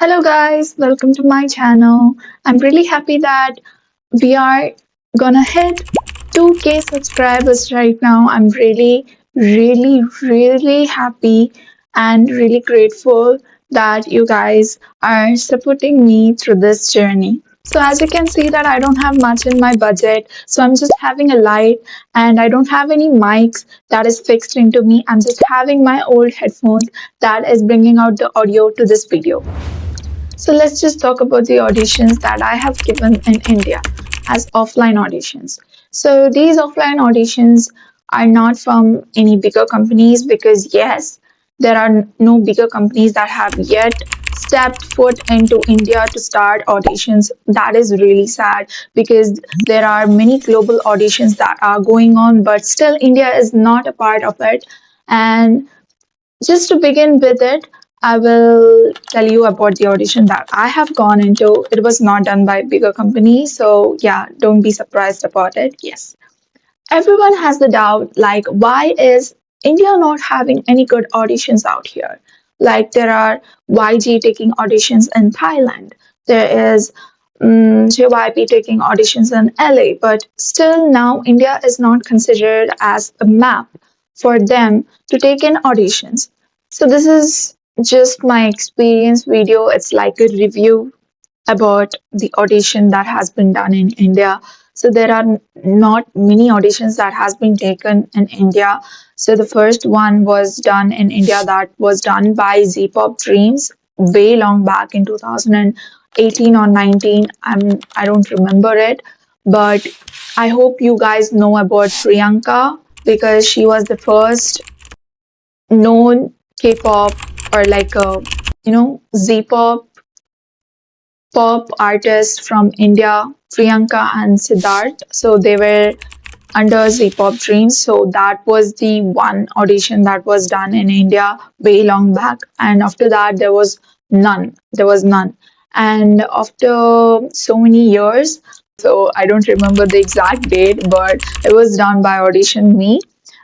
Hello guys, welcome to my channel. I'm really happy that we are gonna hit 2K subscribers right now. I'm really happy and really grateful that you guys are supporting me through this journey. So as you can see that I don't have much in my budget, so I'm just having a light and I don't have any mics that is fixed into me. I'm just having my old headphones that is bringing out the audio to this video. So let's just talk about the auditions that I have given in India as offline auditions. So these offline auditions are not from any bigger companies because, yes, there are no bigger companies that have yet stepped foot into India to start auditions. That is really sad because there are many global auditions that are going on, but still India is not a part of it. And just to begin with it, I will tell you about the audition that I have gone into. It was not done by bigger company, so yeah, don't be surprised about it. Yes. Everyone has the doubt like why is India not having any good auditions out here? Like there are YG taking auditions in Thailand. There is JYP taking auditions in LA, but still now India is not considered as a map for them to take in auditions. So this is just my experience video. It's like a review about the audition that has been done in India. So there are not many auditions that has been taken in India. So the first one was done in India that was done by Kpop Dreams way long back in 2018 or 19. I don't remember it, but I hope you guys know about Priyanka because she was the first known K-pop or like a Z-pop pop artists from India, Priyanka and Siddharth. So they were under Z-pop Dreams. So that was the one audition that was done in India way long back. And after that, there was none. There was none. And after so many years, so I don't remember the exact date, but it was done by Audition Me.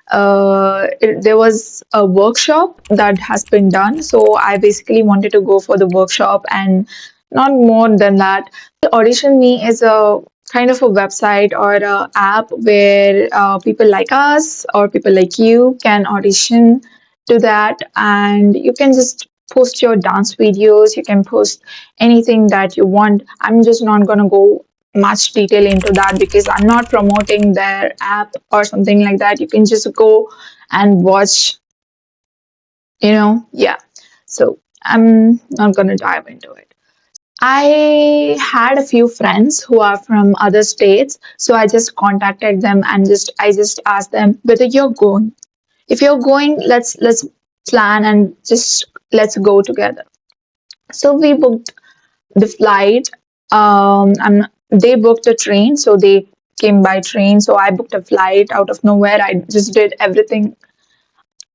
There was a workshop that has been done, so I basically wanted to go for the workshop and not more than that. Audition Me is a kind of a website or a app where people like us or people like you can audition to that, and you can just post your dance videos, you can post anything that you want. I'm just not going to go much detail into that because I'm not promoting their app or something like that. You can just go and watch, yeah. So I'm not going to dive into it. I had a few friends who are from other states, so I just contacted them and just asked them whether you're going. If you're going, let's plan and just let's go together. So we booked the flight. They booked a train, so they came by train. So I booked a flight out of nowhere. I just did everything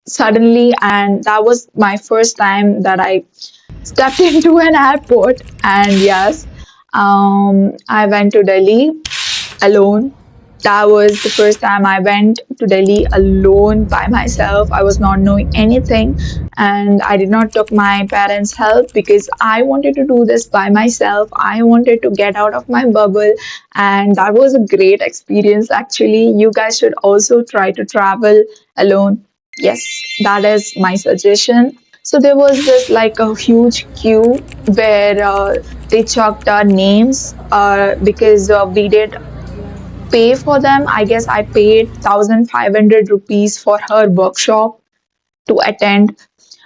suddenly, and that was my first time that I stepped into an airport. And yes, I went to Delhi alone. That was the first time I went to Delhi alone by myself. I was not knowing anything and I did not took my parents' help because I wanted to do this by myself. I wanted to get out of my bubble and that was a great experience actually. You guys should also try to travel alone. Yes, that is my suggestion. So there was this like a huge queue where they chalked our names because we did pay for them. I guess I paid 1,500 rupees for her workshop to attend.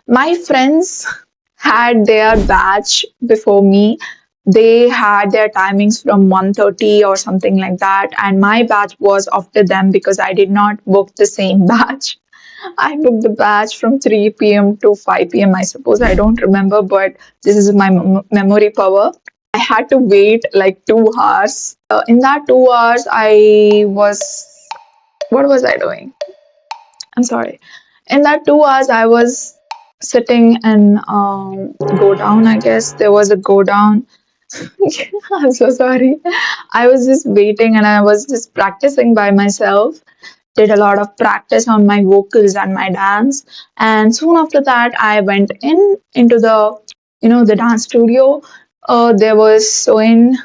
My friends had their batch before me. They had their timings from 1:30 or something like that, and my batch was after them because I did not book the same batch. I booked the batch from 3 p.m. to 5 p.m. I suppose. I don't remember, but this is my memory power. I had to wait like 2 hours. In that 2 hours, what was I doing? I'm sorry. In that 2 hours, I was sitting in go down, I guess. There was a go down. I'm so sorry. I was just waiting and I was just practicing by myself. Did a lot of practice on my vocals and my dance. And soon after that, I went into the the dance studio. There was Soin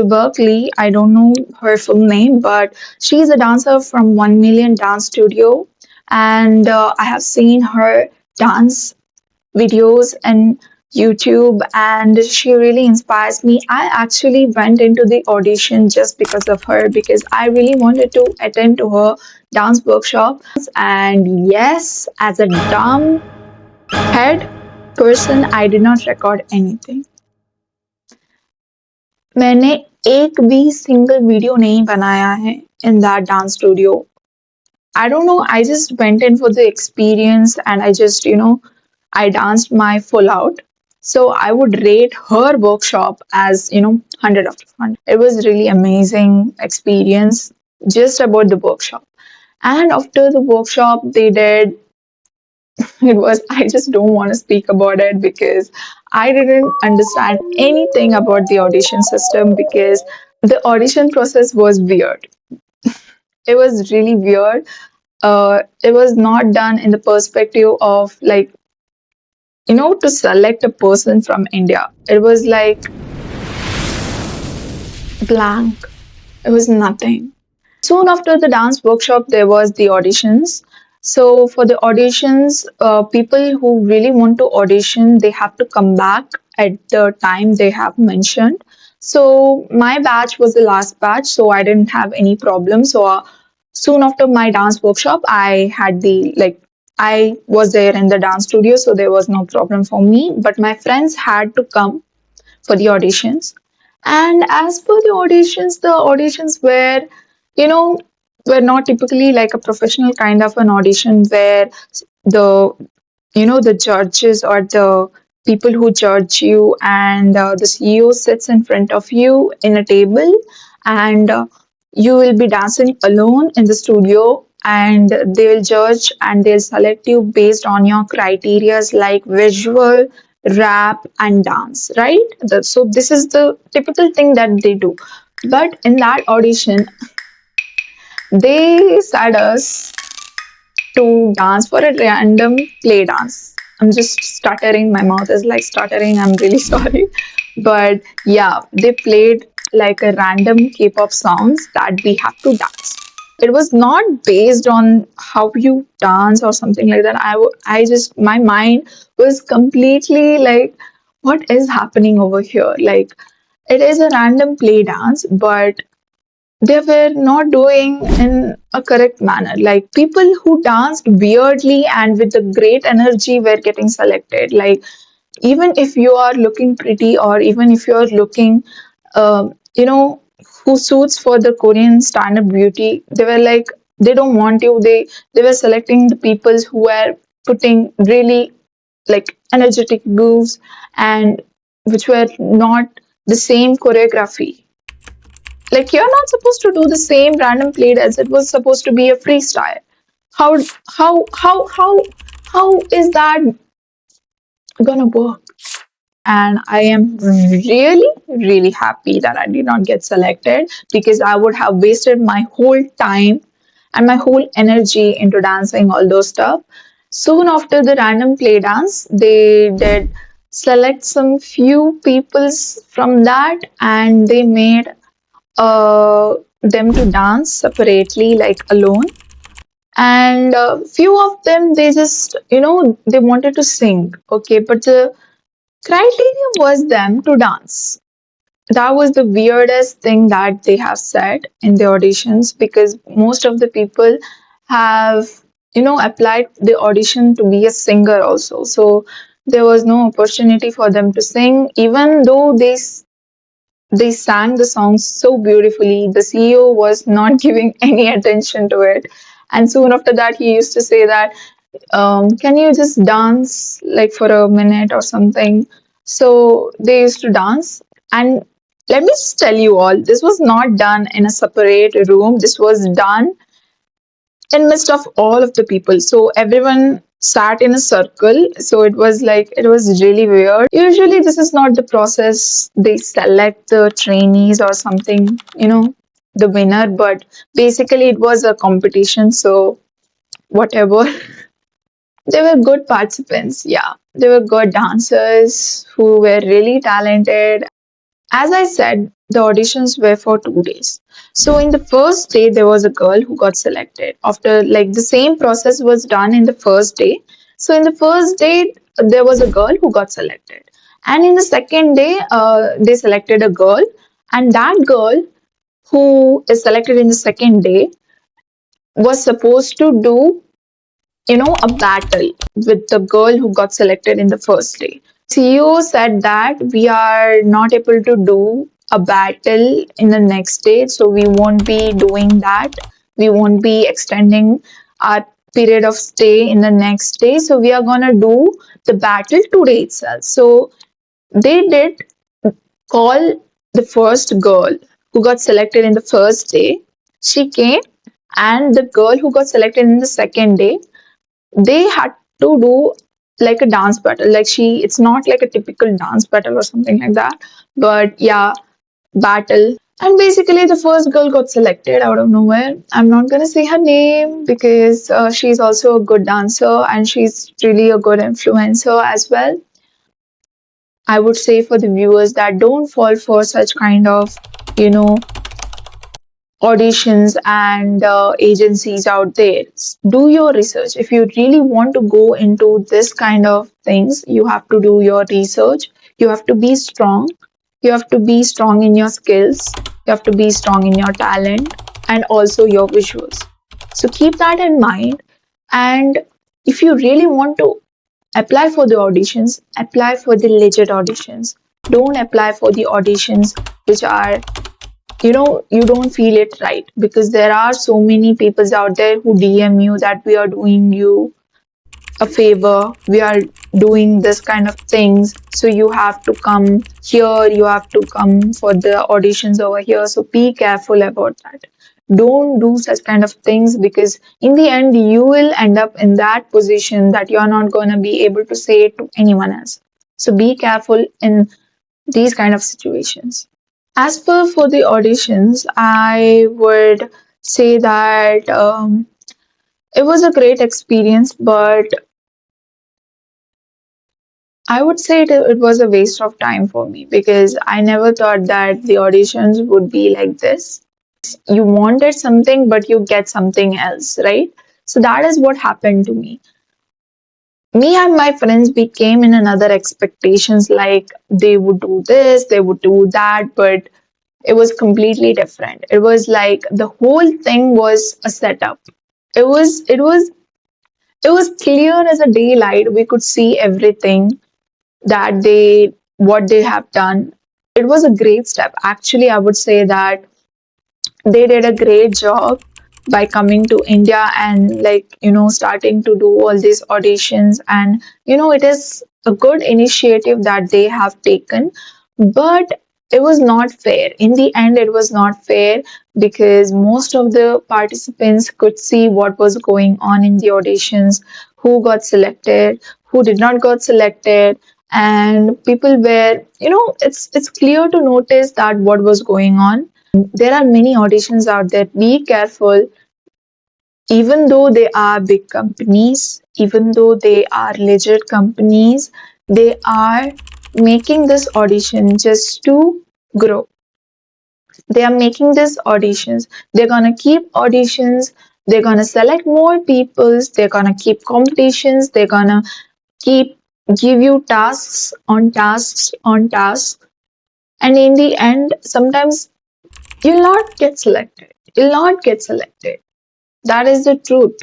Berkeley. I don't know her full name, but she's a dancer from 1 Million Dance Studio, and I have seen her dance videos and YouTube, and she really inspires me. I actually went into the audition just because of her, because I really wanted to attend to her dance workshop. And yes, as a dumb head person, I did not record anything. मैंने एक भी single video नहीं बनाया है in that dance studio. I don't know, I just went in for the experience, and I just, I danced my full out. So I would rate her workshop as, 100 out of 100. It was really amazing experience just about the workshop. And after the workshop, they did, it was, I just don't want to speak about it because I didn't understand anything about the audition system, because the audition process was weird. It was really weird. It was not done in the perspective of, like, to select a person from India. It was like blank. It was nothing. Soon after the dance workshop, there was the auditions. So for the auditions, people who really want to audition, they have to come back at the time they have mentioned. So my batch was the last batch, so I didn't have any problem. So soon after my dance workshop, I had the, like, I was there in the dance studio, so there was no problem for me. But my friends had to come for the auditions. And as per the auditions were, you know, were not typically like a professional kind of an audition where the, the judges or the people who judge you, and the CEO sits in front of you in a table, and you will be dancing alone in the studio, and they'll judge and they'll select you based on your criterias like visual, rap, and dance, right? So this is the typical thing that they do. But in that audition, they said us to dance for a random play dance. I'm just stuttering. My mouth is like stuttering. I'm really sorry. But yeah, they played like a random K-pop songs that we have to dance. It was not based on how you dance or something like that. I just, my mind was completely like, what is happening over here? Like, it is a random play dance, but they were not doing in a correct manner. Like, people who danced weirdly and with a great energy were getting selected. Like, even if you are looking pretty, or even if you are looking, uh, you know, who suits for the Korean stand-up beauty, they were like, they don't want you. They were selecting the people who were putting really like energetic moves, and which were not the same choreography. Like, you're not supposed to do the same random play as it was supposed to be a freestyle. How how is that gonna work? And I am really, really happy that I did not get selected, because I would have wasted my whole time and my whole energy into dancing all those stuff. Soon after the random play dance, they did select some few peoples from that, and they made them to dance separately, like alone. And few of them, they just, they wanted to sing, okay, but the criteria was them to dance. That was the weirdest thing that they have said in the auditions, because most of the people have, applied the audition to be a singer also. So there was no opportunity for them to sing, even though they sang the song so beautifully. The CEO was not giving any attention to it. And soon after that, he used to say that, can you just dance like for a minute or something? So they used to dance. And let me just tell you all, this was not done in a separate room. This was done in midst of all of the people. So everyone sat in a circle. So it was like, it was really weird. Usually this is not the process. They select the trainees or something, the winner, but basically it was a competition. So whatever. They were good participants, yeah. They were good dancers who were really talented. As I said, the auditions were for 2 days. So in the first day, there was a girl who got selected. After like the same process was done in the first day. So in the first day, there was a girl who got selected. And in the second day, they selected a girl. And that girl who is selected in the second day was supposed to do, a battle with the girl who got selected in the first day. CEO said that we are not able to do a battle in the next day, so we won't be doing that. We won't be extending our period of stay in the next day, so we are gonna do the battle today itself. So they did call the first girl who got selected in the first day. She came, and the girl who got selected in the second day, they had to do like a dance battle. Like it's not like a typical dance battle or something like that, but yeah, battle. And basically, the first girl got selected out of nowhere. I'm not gonna say her name because she's also a good dancer and she's really a good influencer as well. I would say for the viewers that don't fall for such kind of, you know, auditions and agencies out there. Do your research. If you really want to go into this kind of things, you have to do your research. You have to be strong. You have to be strong in your skills. You have to be strong in your talent and also your visuals. So keep that in mind. And if you really want to apply for the auditions, apply for the legit auditions. Don't apply for the auditions which are, you don't feel it right, because there are so many people out there who DM you that we are doing you a favor, we are doing this kind of things, so you have to come here, you have to come for the auditions over here. So be careful about that. Don't do such kind of things, because in the end you will end up in that position that you're not going to be able to say it to anyone else. So be careful in these kind of situations. As per for the auditions, I would say that it was a great experience, but I would say it was a waste of time for me, because I never thought that the auditions would be like this. You wanted something, but you get something else, right? So that is what happened to me. Me and my friends became in another expectations, like they would do this, they would do that, but it was completely different. It was like the whole thing was a setup. It was clear as a daylight. We could see everything that what they have done. It was a great step. Actually, I would say that they did a great job by coming to India and, like, starting to do all these auditions. And it is a good initiative that they have taken, but it was not fair. In the end, it was not fair, because most of the participants could see what was going on in the auditions, who got selected, who did not got selected, and people were, it's clear to notice that what was going on. There are many auditions out there. Be careful. Even though they are big companies, even though they are legit companies, they are making this audition just to grow. They are making this auditions. They're gonna keep auditions. They're gonna select more peoples. They're gonna keep competitions. They're gonna keep give you tasks on tasks on tasks. And in the end, sometimes you'll not get selected. You'll not get selected. That is the truth.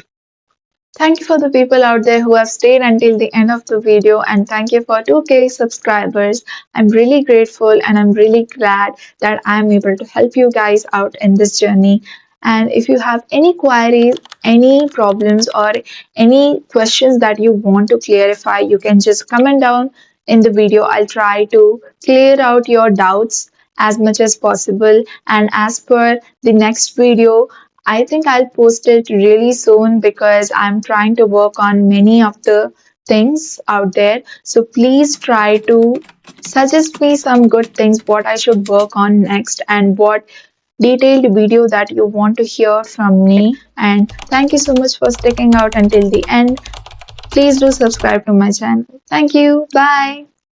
Thank you for the people out there who have stayed until the end of the video, and thank you for 2K subscribers. I'm really grateful and I'm really glad that I'm able to help you guys out in this journey. And if you have any queries, any problems, or any questions that you want to clarify, you can just comment down in the video. I'll try to clear out your doubts as much as possible. And as per the next video, I think I'll post it really soon, because I'm trying to work on many of the things out there. So please try to suggest me some good things, what I should work on next, and what detailed video that you want to hear from me. And thank you so much for sticking out until the end. Please do subscribe to my channel. Thank you. Bye.